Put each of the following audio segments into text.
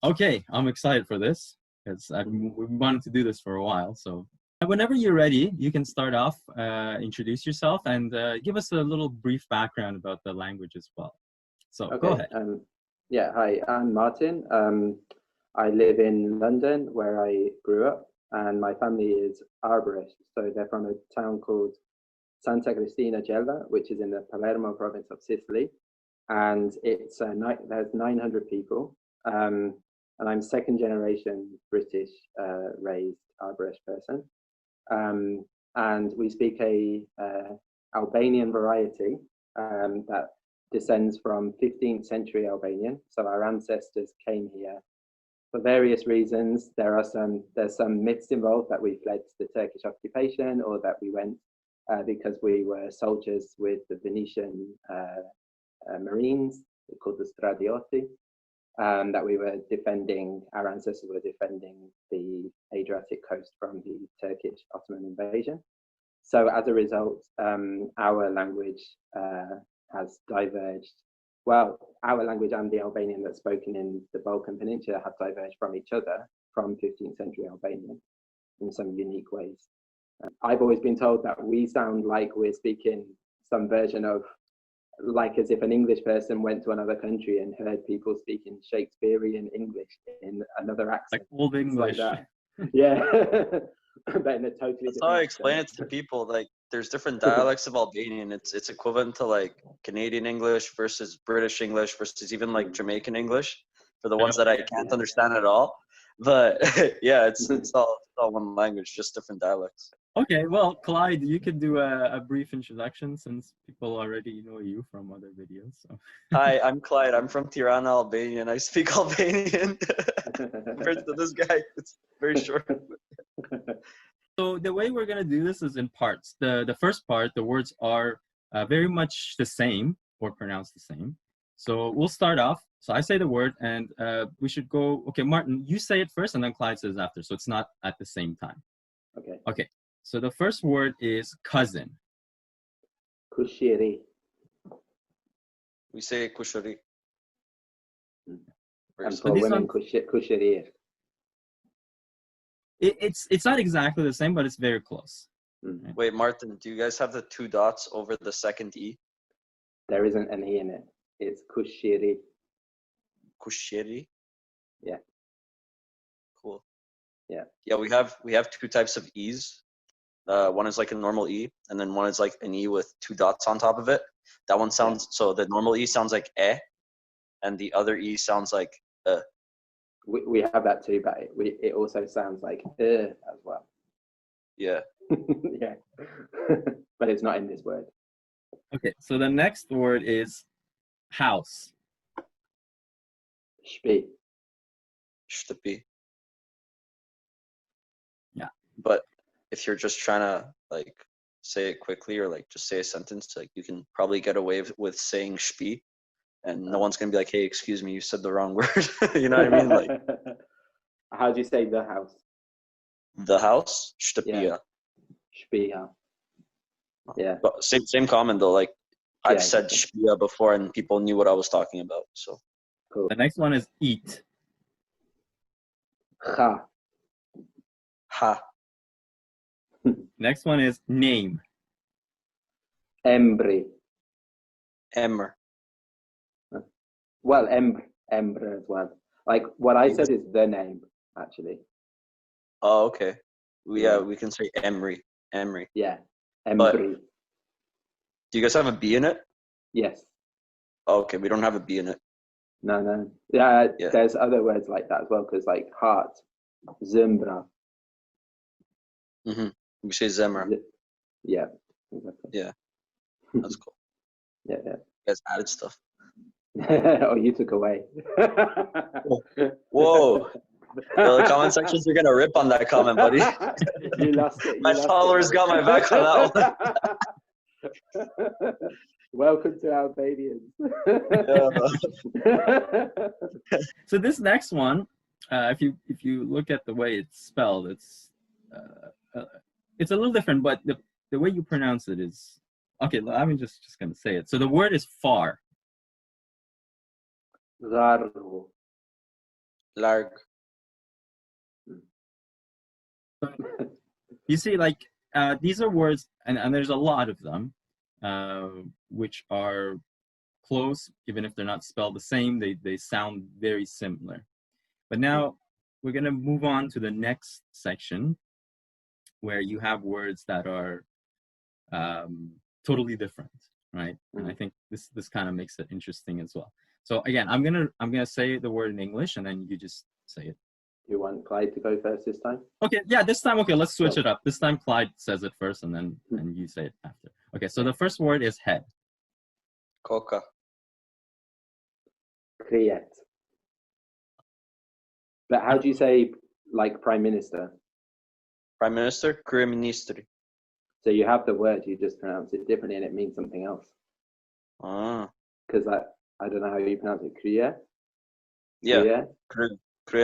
Okay, I'm excited for this because we've wanted to do this for a while. So whenever you're ready, you can start off, introduce yourself, and give us a little brief background about the language as well. So Okay. Go ahead. Yeah, hi, I'm Martin. I live in London, where I grew up, and my family is Arbëreshë. So they're from a town called Santa Cristina Gela, which is in the Palermo province of Sicily. And it's there's 900 people. And I'm second generation British raised Arbëresh person. And we speak a Albanian variety that descends from 15th century Albanian. So our ancestors came here for various reasons. There's some myths involved that we fled the Turkish occupation, or that we went because we were soldiers with the Venetian Marines called the Stradioti, that we were defending, our ancestors were defending the Adriatic coast from the Turkish Ottoman invasion. So as a result, our language has diverged. Well, our language and the Albanian that's spoken in the Balkan Peninsula have diverged from each other from 15th century Albanian in some unique ways. I've always been told that we sound like we're speaking some version of, like as if an English person went to another country and heard people speaking Shakespearean English in another accent. Like Old English. Like yeah. But in a totally That's different how I accent. explain it to people. Like, there's different dialects of Albanian. It's equivalent to like Canadian English versus British English versus even like Jamaican English for the ones that I can't understand at all. But yeah, it's all one language, just different dialects. Okay, well, Klajd, you could do a brief introduction since people already know you from other videos. So. Hi, I'm Klajd. I'm from Tirana Albanian. I speak Albanian. Compared to this guy, it's very short. So the way we're going to do this is in parts. The first part, the words are very much the same or pronounced the same. So we'll start off. So I say the word and we should go. Okay, Martin, you say it first and then Klajd says after. So it's not at the same time. Okay. Okay. So the first word is cousin. Kushiri. We say kushari. And for women, kushirir. It's not exactly the same, but it's very close. Mm-hmm. Wait, Martin, do you guys have the 2 dots over the second E? There isn't an E in it. It's kushiri. Kushiri? Yeah. Cool. Yeah. Yeah, we have 2 types of E's. One is like a normal E, and then one is like an E with 2 dots on top of it. That one sounds, so the normal E sounds like eh, and the other E sounds like We have that too, but it also sounds like as well. Yeah. Yeah. But it's not in this word. Okay, so the next word is house. Shpi. Shtpi. Yeah. But if you're just trying to like say it quickly or like just say a sentence, like you can probably get away with saying shpi, and no one's gonna be like, hey, excuse me, you said the wrong word. You know what I mean? Like, how do you say the house? The house? Shtpia. Shpia. Yeah. But same comment though. Like I've said shpia before and people knew what I was talking about. So cool. The next one is eat. Ha. Ha. Next one is name. Embri. Emmer. Well, Embra as well. Like what I said is the name, actually. Oh, okay. Yeah, we can say Emry. Emry. Yeah. Embri. But do you guys have a B in it? Yes. Oh, okay, we don't have a B in it. No. Yeah, there's other words like that as well, because like heart, Zimbra. Mm-hmm. We say Zemra. Yeah. Exactly. Yeah. That's cool. Yeah. You guys added stuff. Oh, you took away. Whoa. Yo, the comment sections are gonna rip on that comment, buddy. You lost it. My followers got my back on that one. Welcome to Albanians. So this next one, if you look at the way it's spelled, it's a little different, but the way you pronounce it is okay. I'm just gonna say it. So the word is far. Zarru. Larg. You see, like, these are words, and there's a lot of them, which are close, even if they're not spelled the same, they sound very similar. But now we're going to move on to the next section, where you have words that are totally different, right? And I think this kind of makes it interesting as well. So again, I'm gonna say the word in English, and then you just say it. You want Klajd to go first this time? Okay, yeah, this time, okay, let's switch it up. This time Klajd says it first, and then you say it after. Okay, so the first word is head. Koka. Kriet. But how do you say, like, Prime Minister? Prime Minister, Krye Ministri. So you have the word, you just pronounce it differently and it means something else. Ah. Because I don't know how you pronounce it. Kriya? Yeah. Krye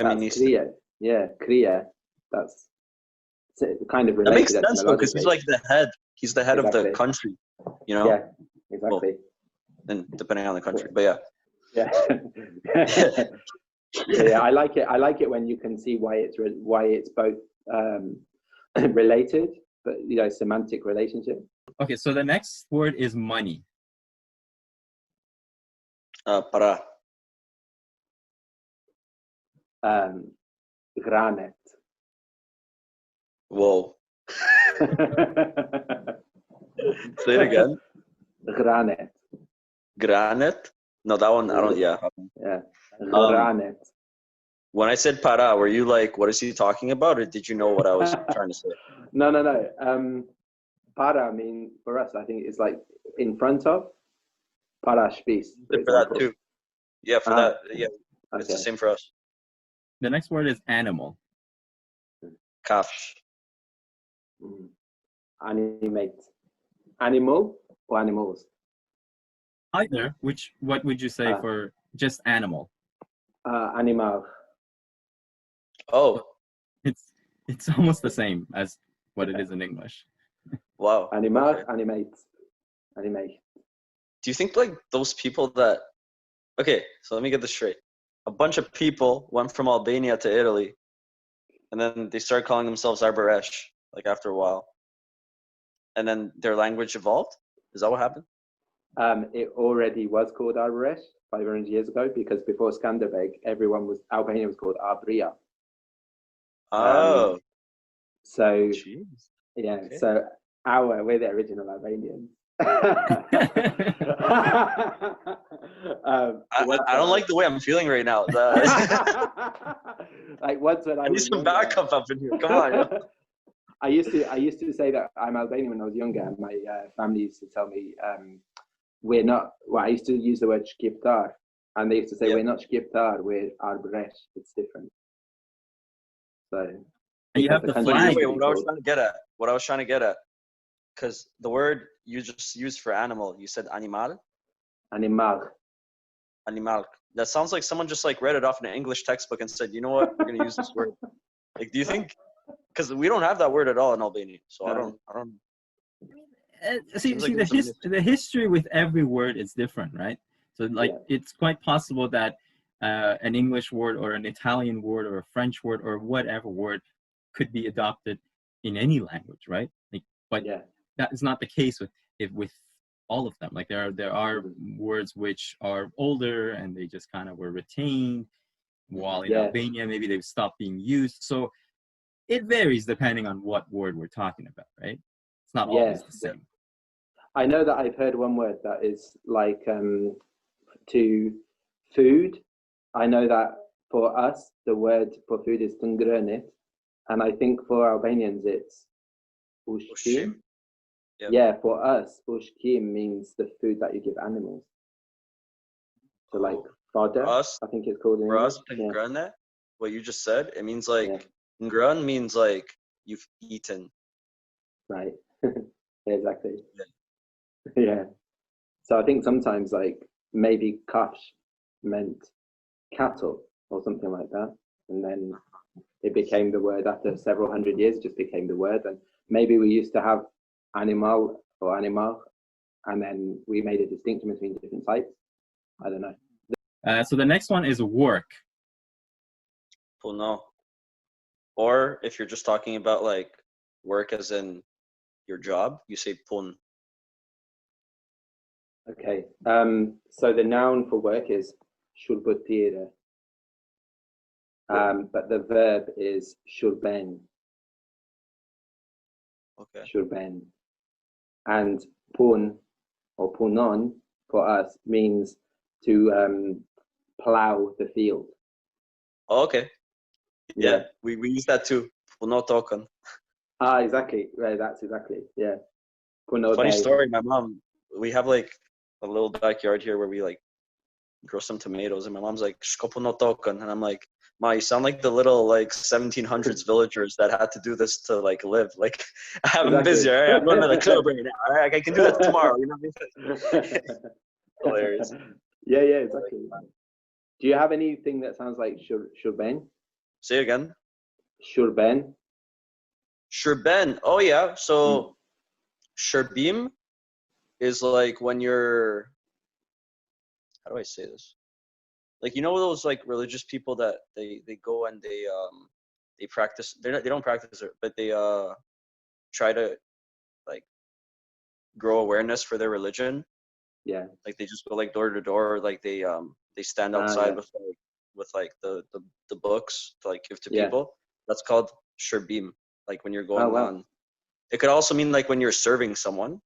Ministri. Kriya. Yeah, Kriya. That's kind of related. That makes sense though, because he's like the head. He's the head of the country, you know? Yeah, exactly. Well, and depending on the country, but yeah. Yeah. Yeah, I like it. I like it when you can see why it's both related, but semantic relationship. Okay, so the next word is money. Para. Granet. Whoa. Say it again. Granet. Granite? No, that one, I don't, yeah. Yeah. Granet. When I said para, were you like, what is he talking about? Or did you know what I was trying to say? No. Para, I mean, for us, I think it's like in front of. Para spis. For that too. Yeah, for that. Yeah. Okay. It's the same for us. The next word is animal. Kafsh. Animate. Animal or animals? Either. What would you say for just animal? Animal. Oh. It's almost the same as what it is in English. Wow. Animal, okay. Animate. Animate. Do you think like those people that, okay, so let me get this straight. A bunch of people went from Albania to Italy, and then they started calling themselves Arbëreshë, like after a while. And then their language evolved? Is that what happened? It already was called Arbëresh 500 years ago, because before Skanderbeg, Albania was called Arbëria. Oh. So, jeez. Yeah, okay. So we're the original Albanians. I don't like the way I'm feeling right now. Like once when I need some backup up in here. Come on. I used to say that I'm Albanian when I was younger, and my family used to tell me we're not. Well, I used to use the word shqiptar, and they used to say we're not shqiptar, we're arbëresh. It's different. So and you have the flag. Wait, what I was trying to get at, because the word you just used for animal, you said animal. Animal. Animal. That sounds like someone just like read it off in an English textbook and said, you know what, we're gonna use this word. Like, do you think? Because we don't have that word at all in Albania, so I don't. See, the history with every word is different, right? So like it's quite possible that an English word or an Italian word or a French word or whatever word could be adopted in any language, right? Like, but that is not the case with all of them. Like there are words which are older and they just kind of were retained, while in Albania maybe they've stopped being used. So it varies depending on what word we're talking about, right? It's not always the same. I know that I've heard one word that is like to food. I know that for us, the word for food is tungrënit, and I think for Albanians it's ushqim. Yeah, for us, ushqim means the food that you give animals. So like fodder, I think it's called in English. For us, tungrënit, what you just said, it means like ngrën means like you've eaten. Right. Exactly. Yeah. So I think sometimes like maybe kafsh meant cattle or something like that, and then it became the word after several hundred years. It just became the word, and maybe we used to have animal or animal, and then we made a distinction between different types. I don't know. So the next one is work. puno. Or if you're just talking about like work as in your job, you say pun. Okay. So the noun for work is shurbutir. But the verb is shurben. Okay. Shurben. And pun or punon for us means to plow the field. Oh, okay. Yeah, we use that too. Puno token. Exactly. Right, that's exactly. Yeah. Puno Funny day. story. My mom, we have like a little backyard here where we like grow some tomatoes, and my mom's like puno token, and I'm like, Ma, you sound like the little like 1700s villagers that had to do this to like live. Like, I'm busy. All right, I'm going to the club right now. All right, I can do that tomorrow. You know what I mean? Hilarious. Yeah, exactly. Do you have anything that sounds like shurben? Say it again. Shurben. Shurben. Oh yeah. So shurbim is like when you're. How do I say this? Like, you know those like religious people that they go and they practice. They don't practice it, but they try to like grow awareness for their religion. Yeah. Like they just go like door to door. Like they stand outside with the books to like give to people. That's called sherbim. Like when you're going on. It could also mean like when you're serving someone.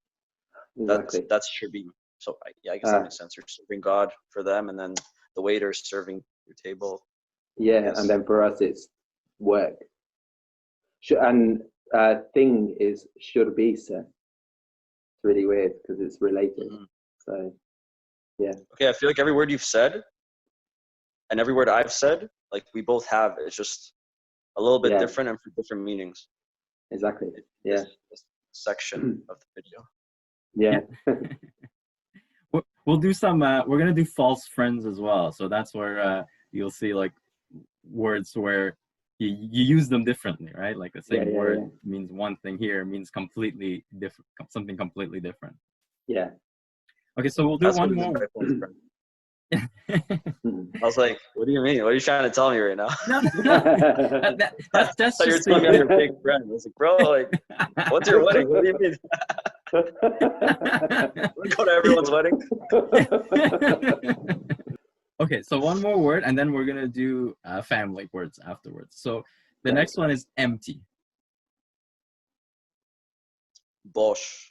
Exactly. That's sherbim. So I guess that makes sense. You're serving God for them, and then the waiter's serving your table. Yeah, and then for us it's work. And thing is shurbisa. It's really weird because it's related. So yeah. Okay, I feel like every word you've said and every word I've said, like we both have, it's just a little bit different and for different meanings. Exactly. Yeah. This section of the video. Yeah. We'll do some. We're gonna do false friends as well. So that's where you'll see like words where you use them differently, right? Like the same word means one thing here, means completely different, something completely different. Yeah. Okay, so we'll do one more. I was like, what do you mean? What are you trying to tell me right now? No. That's just you're telling me I'm your big friend. I was like, bro, like, what's your wedding? What do you mean? We go to everyone's wedding. Okay, so one more word, and then we're gonna do family words afterwards. So the next one is empty. Bosh.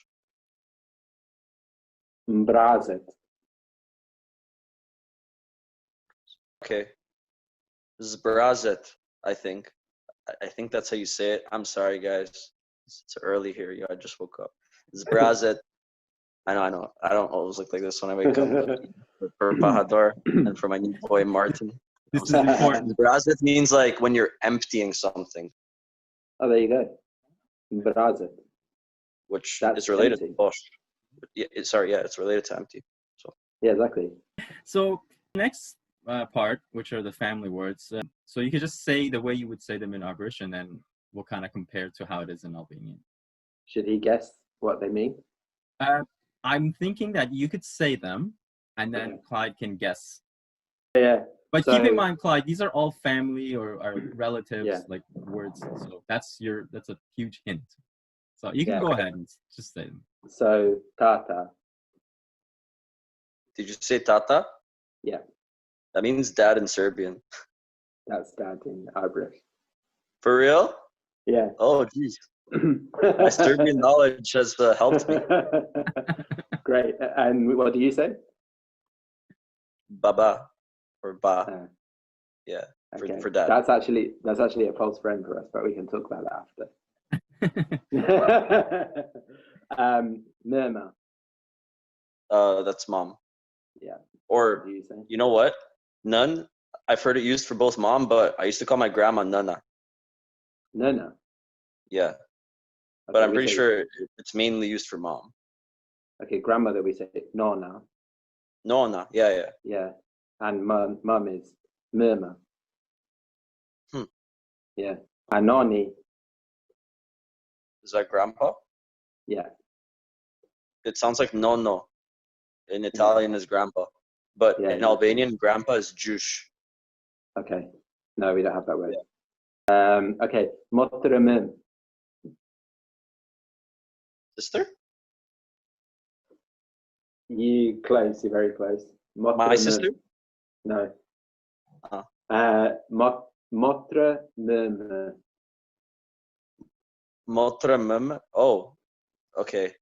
Mbrazet. Okay. Zbrazet, I think. I think that's how you say it. I'm sorry, guys. It's early here. I just woke up. Zbrazet. I know. I don't always look like this when I wake up. For Bahador and for my new boy, Martin. This is important. Zbrazet means like when you're emptying something. Oh, there you go. Mbrazet. Which is related to Bosh. It's related to empty. So yeah, exactly. So next part, which are the family words. So you could just say the way you would say them in Arbërisht, and then we'll kind of compare to how it is in Albanian. Should he guess what they mean? I'm thinking that you could say them, and then Klajd can guess. Yeah. But keep in mind, Klajd, these are all family or relatives, like words. So that's a huge hint. So you can go ahead and just say them. So tata. Did you say tata? Yeah. That means dad in Serbian. That's dad in Arbëreshë. For real? Yeah. Oh, geez. My Serbian knowledge has helped me. Great. And what do you say? Baba or ba. Yeah. Okay. For dad. That's actually a false friend for us, but we can talk about that after. Murmur. That's mom. Yeah. Or you know what? Nun. I've heard it used for both mom, but I used to call my grandma Nana. Nana. Yeah. Okay, but I'm pretty sure it's mainly used for mom. Okay, grandmother we say Nona. Nona. Yeah. Yeah. And mum is Murmur. Yeah. And Noni. Is that grandpa? Yeah. It sounds like nonno. In Italian is grandpa. But in Albanian, grandpa is jush. Okay. No, we don't have that word. Okay, motremim. Sister? You close. You're very close. My sister? No. Oh. Motremim. Motremim. Oh, okay.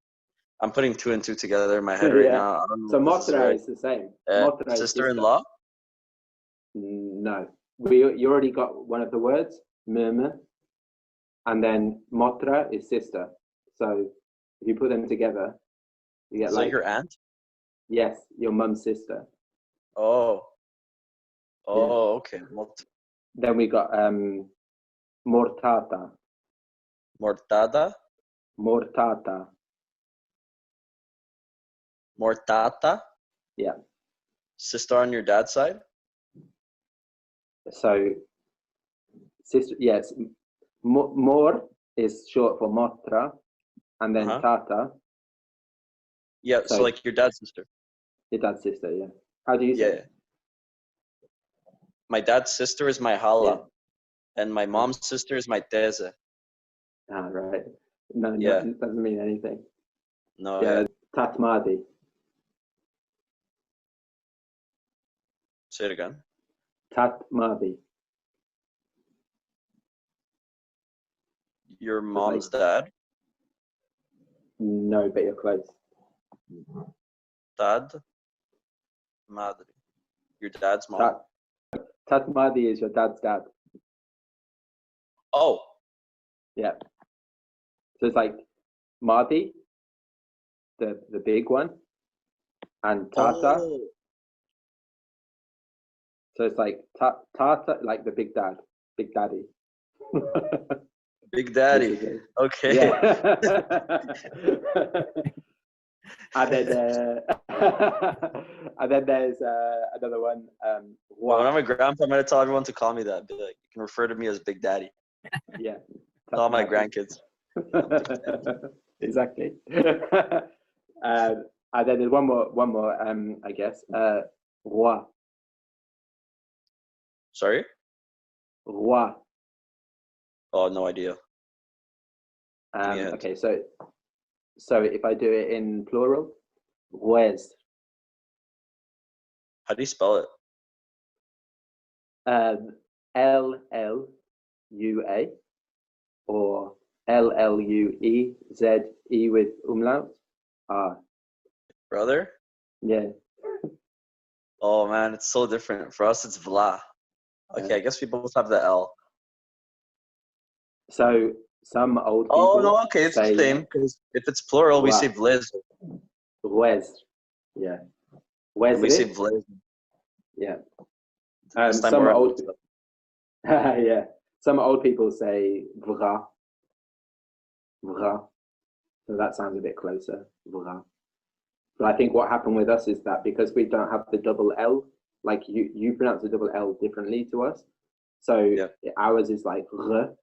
I'm putting 2 and 2 together in my head right now. I don't know So if this is motra right. is the same. Motra is Sister-in-law? No. You already got one of the words, murmur, and then motra is sister. So if you put them together, you get So your aunt? Yes, your mum's sister. Oh. Oh, okay. Then we got mortata. Mortada? Mortata. Mortata? Yeah. Sister on your dad's side? So sister, yes. Mor is short for motra, and then tata. Yeah, so like your dad's sister. Your dad's sister, yeah. How do you say it? My dad's sister is my hala, and my mom's sister is my teze. Ah, right. No, Yeah. it doesn't mean anything. No, yeah. Tatmadi. Say it again. Tatmadi. Your mom's dad? No, but you're close. Dad? Madri. Your dad's mom? Tatmadi is your dad's dad. Oh. Yeah. So it's like Madi, the big one, and Tata. Oh. So it's like Tata, like the big dad, big daddy. Big daddy. Okay. Yeah. and then and then there's another one. When I'm a grandpa, I'm gonna tell everyone to call me that. Be like, you can refer to me as Big Daddy. Yeah. All my grandkids. Exactly. And then there's one more. I guess. Roi. Sorry. Roi. Oh, no idea. Okay, so if I do it in plural, rois. How do you spell it? LLUA or LLUEZE with umlaut. Brother? Yeah. Oh man, it's so different. For us, it's vla. Okay, I guess we both have the L. So some old people. Oh no, okay, it's the same. Because if it's plural, we say vlez. Vlez. Yeah. We say vlez. Yeah. Some old people. Yeah. Some old people say vra. Vra. So that sounds a bit closer. Vra. But I think what happened with us is that because we don't have the double L, like you pronounce the double L differently to us. So ours is like r,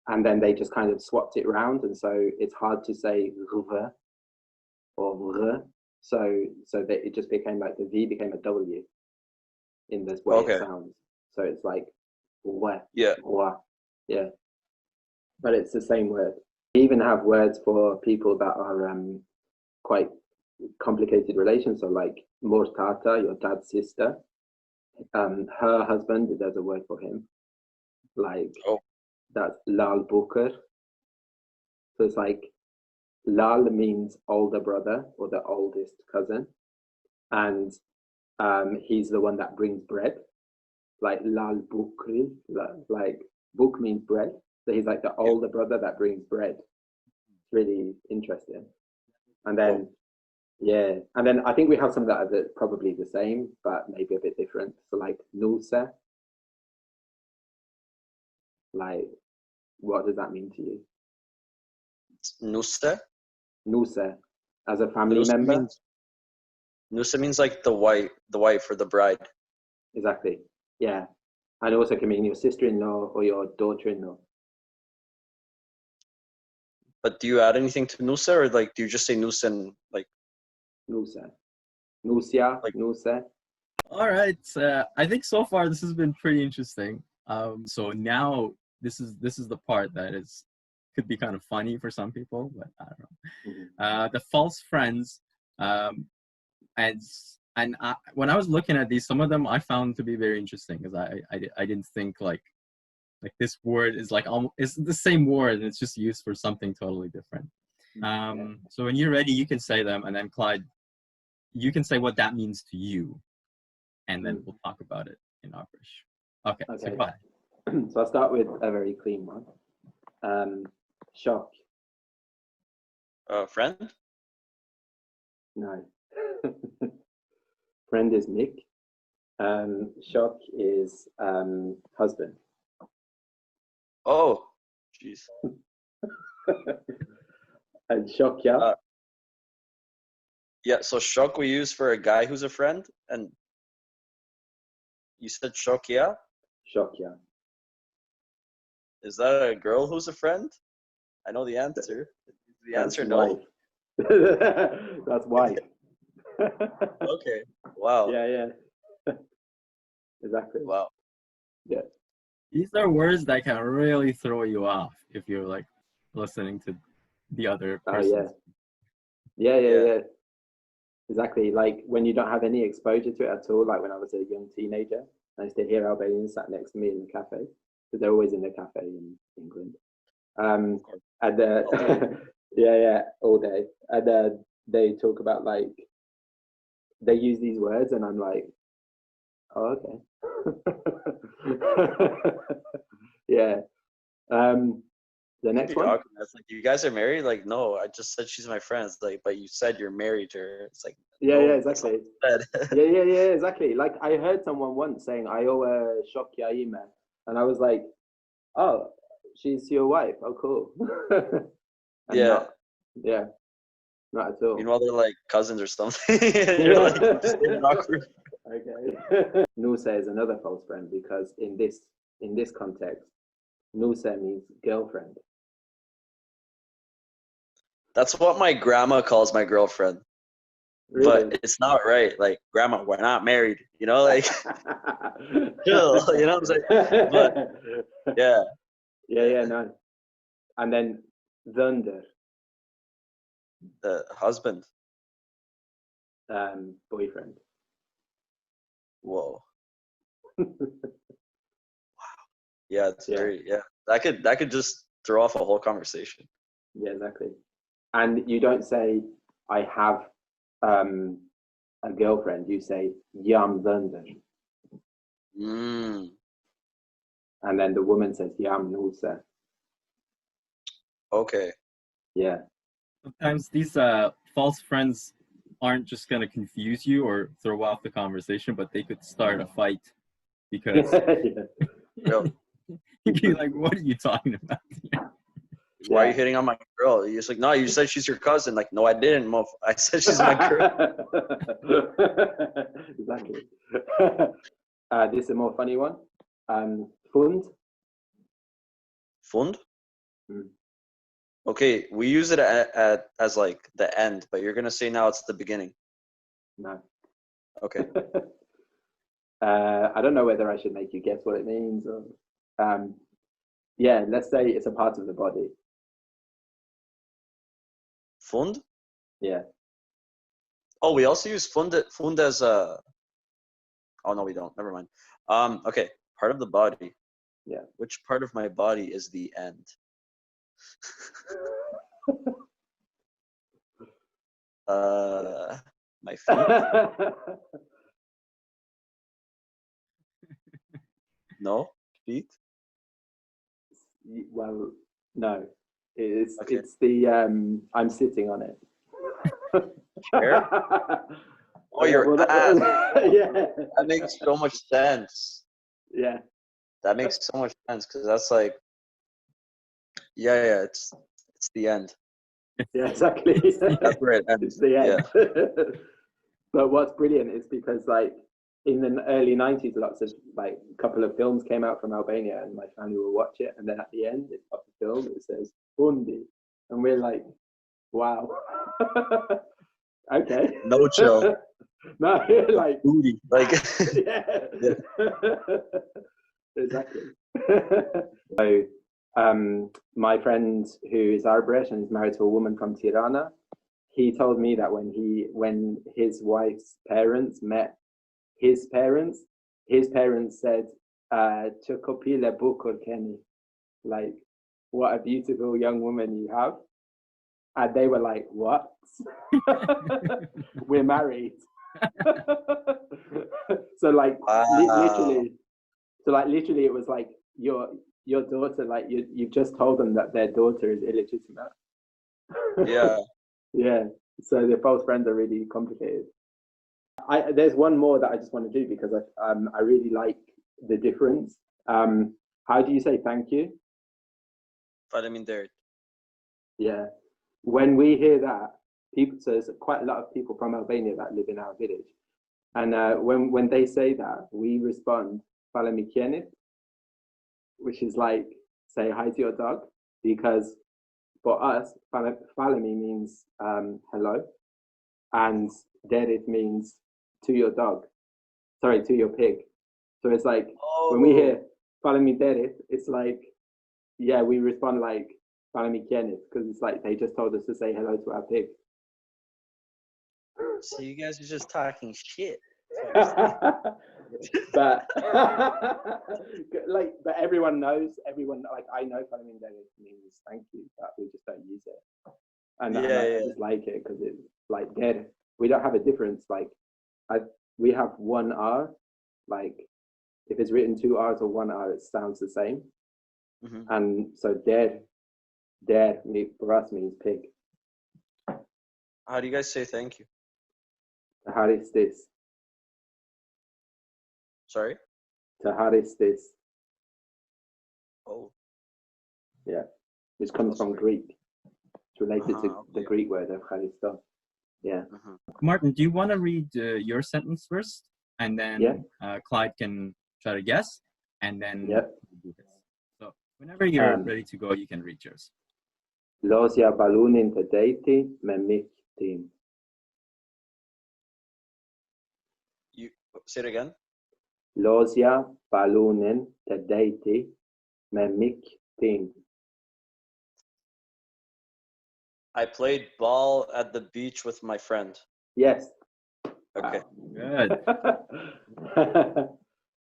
and then they just kind of swapped it around, and so it's hard to say rv or r. So that it just became like the V became a W in this way it sounds. So it's like wa. Yeah. Wa. Yeah. But it's the same word. We even have words for people that are quite complicated relations. So like mortata, your dad's sister, her husband, there's a word for him. Like that's lal buker. So it's like lal means older brother or the oldest cousin, and he's the one that brings bread. Like lal bukri, like buk means bread. So he's like the older brother that brings bread. It's really interesting. And then and then I think we have some that are probably the same, but maybe a bit different. So like nusa. Like, what does that mean to you? Nusa? Nusa, as a family member. Nusa means like the wife or the bride. Exactly. Yeah, and it also can mean your sister-in-law or your daughter-in-law. But do you add anything to nusa, or like do you just say nusa and like? Nusa, nusia, like nusa. All right. I think so far this has been pretty interesting. So now this is the part that could be kind of funny for some people, but I don't know. The false friends, when I was looking at these, some of them I found to be very interesting because I didn't think like this word is like almost, it's the same word and it's just used for something totally different. So when you're ready, you can say them, and then Klajd, you can say what that means to you, and then we'll talk about it in Arbëresh. Okay. So go ahead. So I'll start with a very clean one. Shock. Friend? No. Friend is Nick. Shock is husband. Oh, jeez. And shock, yeah. Yeah, so shock we use for a guy who's a friend, and you said shock, yeah? Shock, yeah. Is that a girl who's a friend? I know the answer. The answer, no. That's wife. Okay. Wow. Yeah. Exactly. Wow. Yeah. These are words that can really throw you off if you're like listening to the other person. Yeah. Exactly. Like when you don't have any exposure to it at all, like when I was a young teenager, I used to hear Albanians sat next to me in the cafe, because they're always in the cafe in England. And all day. And they talk about like, they use these words and I'm like, oh, okay. Yeah. The next one. It's like, you guys are married? Like, no, I just said she's my friend. It's like, but you said you're married to her. It's like, yeah, no, exactly. yeah, exactly. Like I heard someone once saying, I owe a shock yaime. And I was like, oh, she's your wife. Oh, cool. Yeah. Not at all. Meanwhile, they're like cousins or something. You're like, awkward. Okay. Nusa is another false friend because in this context, Nusa means girlfriend. That's what my grandma calls my girlfriend. Really? But it's not right. Like, grandma, we're not married. You know, like, chill. You know what I'm saying? But, yeah. Yeah, no. And then Thunder. The husband. Boyfriend. Whoa. Wow. Yeah, it's very, That could just throw off a whole conversation. Yeah, exactly. And you don't say, I have a girlfriend. You say, Yam Thunder. And then the woman says, Yam Nusa. Okay. Yeah. Sometimes these false friends aren't just going to confuse you or throw off the conversation, but they could start a fight because you'd be like, what are you talking about? Why are you hitting on my girl? You're just like, no, you said she's your cousin. Like, no, I didn't. I said she's my girl. Exactly. This is a more funny one. Fund. Fund? Okay, we use it as like the end, but you're gonna say now it's the beginning. No. Okay. I don't know whether I should make you guess what it means. Or, yeah, let's say it's a part of the body. Fund? Yeah. Oh, we also use fund as a. Oh no, we don't. Never mind. Okay, part of the body. Yeah. Which part of my body is the end? My feet. No feet. Well, no. It's the I'm sitting on it. Chair? Oh, your ass. Yeah. That makes so much sense. Yeah. That makes so much sense because that's like, it's the end. Yeah, exactly. That's where it ends. It's the end. Yeah. But what's brilliant is because like in the early 90s, lots of like a couple of films came out from Albania and my family will watch it. And then at the end of the film, it says Fundi. And we're like, wow. Okay. No chill. No, like booty. Like yeah. Exactly. So, my friend who is Arbëreshë and is married to a woman from Tirana, he told me that when his wife's parents met his parents said, "Çë kopile bukur keni," like, what a beautiful young woman you have. And they were like, "What?" We're married. So like literally, it was like your daughter, like you've just told them that their daughter is illegitimate. Yeah. Yeah. So they're both friends are really complicated. There's one more that I just want to do because I really like the difference. How do you say thank you? Faleminderit. Yeah. When we hear that, so there's quite a lot of people from Albania that live in our village. And when they say that, we respond, "Falemikienit," which is like, say hi to your dog, because for us, falemi means hello, and derit means to your dog, sorry, to your pig. So it's like, when we hear falemiderit, it's like, yeah, we respond like falemikienit, because it's like they just told us to say hello to our pig. So you guys are just talking shit. But but everyone knows, like, I know faleminderit means thank you, but we just don't use it. And I just like it because it's like dead. We don't have a difference. Like we have one R. Like if it's written two R's or one R, it sounds the same. Mm-hmm. And so dead for us means pig. How do you guys say thank you? Taharistis. Sorry? Taharistis. Oh. Yeah. Which comes from Greek. It's related to the Greek word of Charistos. Yeah. Martin, do you want to read your sentence first? And then Klajd can try to guess. And then we'll do this. So whenever you're ready to go, you can read yours. Losja balunin të dejti me mik tim. You say it again? Losja balunin të dejti me mik tim. I played ball at the beach with my friend. Yes. Okay. Wow. Good.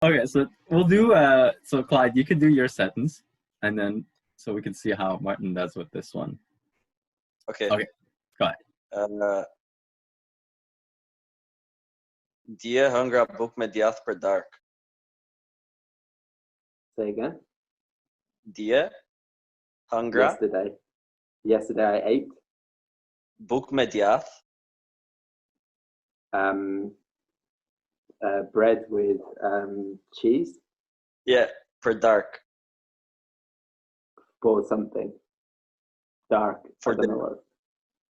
Okay, so we'll do, so Klajd, you can do your sentence, and then, so we can see how Martin does with this one. Okay. Okay, go ahead. Dia hungra book me djath për dark. Say again. Dia hungra. Yesterday I ate. Book me djath. Bread with cheese. Yeah, për dark. For something. Dark. For dinner.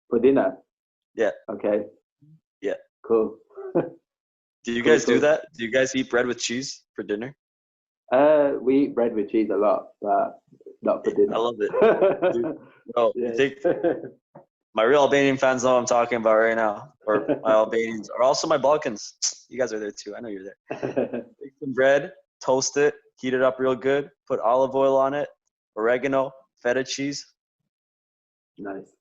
For dinner? Yeah. Okay. Yeah. Cool. Do you guys do that? Do you guys eat bread with cheese for dinner? We eat bread with cheese a lot, but not for dinner. I love it. Dude, no, you think my real Albanian fans know what I'm talking about right now, or my Albanians, or also my Balkans. You guys are there too. I know you're there. Take some bread, toast it, heat it up real good, put olive oil on it, oregano, feta cheese. Nice.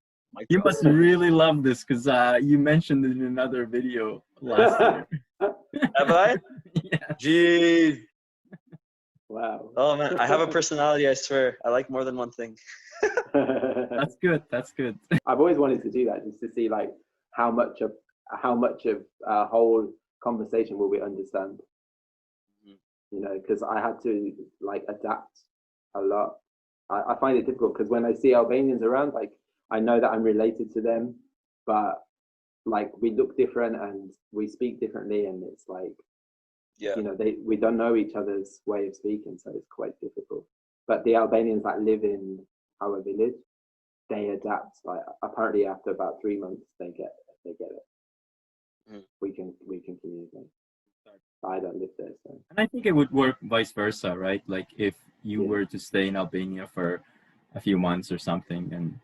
You must really love this because you mentioned it in another video last year. Have I? Yeah. Jeez. Wow. Oh man, I have a personality, I swear. I like more than one thing. That's good. That's good. I've always wanted to do that, just to see like how much of a whole conversation will we understand. You know, because I had to like adapt a lot. I find it difficult because when I see Albanians around, like I know that I'm related to them, but like we look different and we speak differently, and it's like, you know, we don't know each other's way of speaking, so it's quite difficult. But the Albanians that live in our village, they adapt. Like apparently after about 3 months, they get it. We can communicate. I don't live there, so. And I think it would work vice versa, right? Like if you were to stay in Albania for a few months or something, and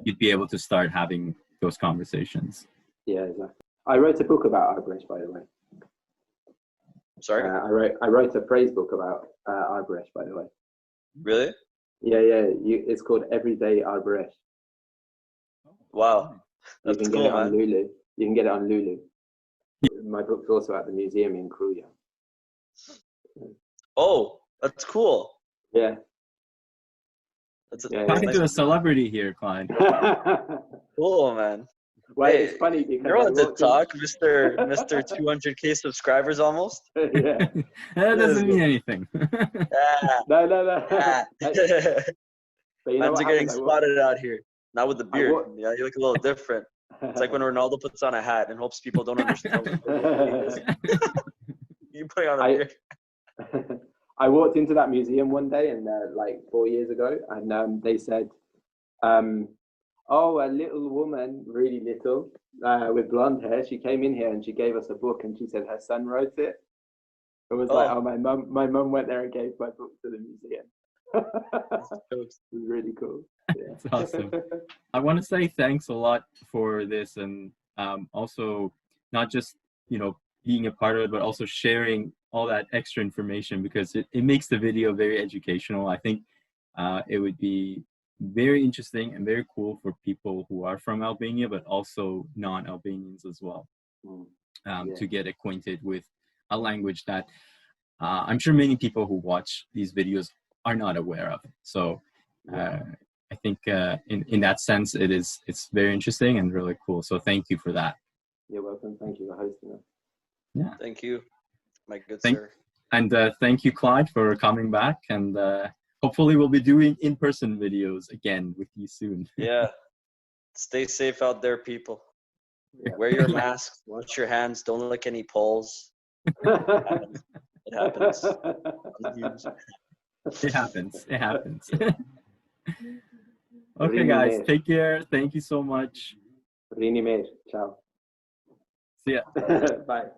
you'd be able to start having those conversations. Yeah, exactly. I wrote a book about Arbëresh, by the way. Sorry? I wrote a phrase book about Arbëreshë, by the way. Really? Yeah. It's called Everyday Arbëreshë. Wow. That's you can cool, get it on man. Lulu. You can get it on Lulu. My book's also at the museum in Kruja. Oh, that's cool. Yeah. Talking to a celebrity here, Klajd. Cool, man. Well, hey, it's funny because you're on the talk, Mr. 200K subscribers almost. Yeah. That doesn't mean anything. No. But Man's are getting spotted out here. Not with the beard. Yeah, you look a little different. It's like when Ronaldo puts on a hat and hopes people don't understand. You putting on a beard. I walked into that museum one day, and like 4 years ago, and they said, "Oh, a little woman, really little, with blonde hair. She came in here and she gave us a book, and she said her son wrote it." It was like, "Oh, my mum went there and gave my book to the museum." It was really cool. Yeah. That's awesome. I want to say thanks a lot for this, and also not just being a part of it, but also sharing all that extra information, because it makes the video very educational. I think it would be very interesting and very cool for people who are from Albania, but also non-Albanians as well, to get acquainted with a language that I'm sure many people who watch these videos are not aware of. So I think in that sense, it's very interesting and really cool. So thank you for that. You're welcome. Thank you for hosting us. Yeah. Thank you, my good sir. And thank you, Klajd, for coming back. And hopefully we'll be doing in-person videos again with you soon. Yeah. Stay safe out there, people. Yeah. Wear your masks. Wash your hands. Don't lick any poles. It happens. It happens. Okay, guys. Take care. Thank you so much. Rini Meir. Ciao. See ya. Bye.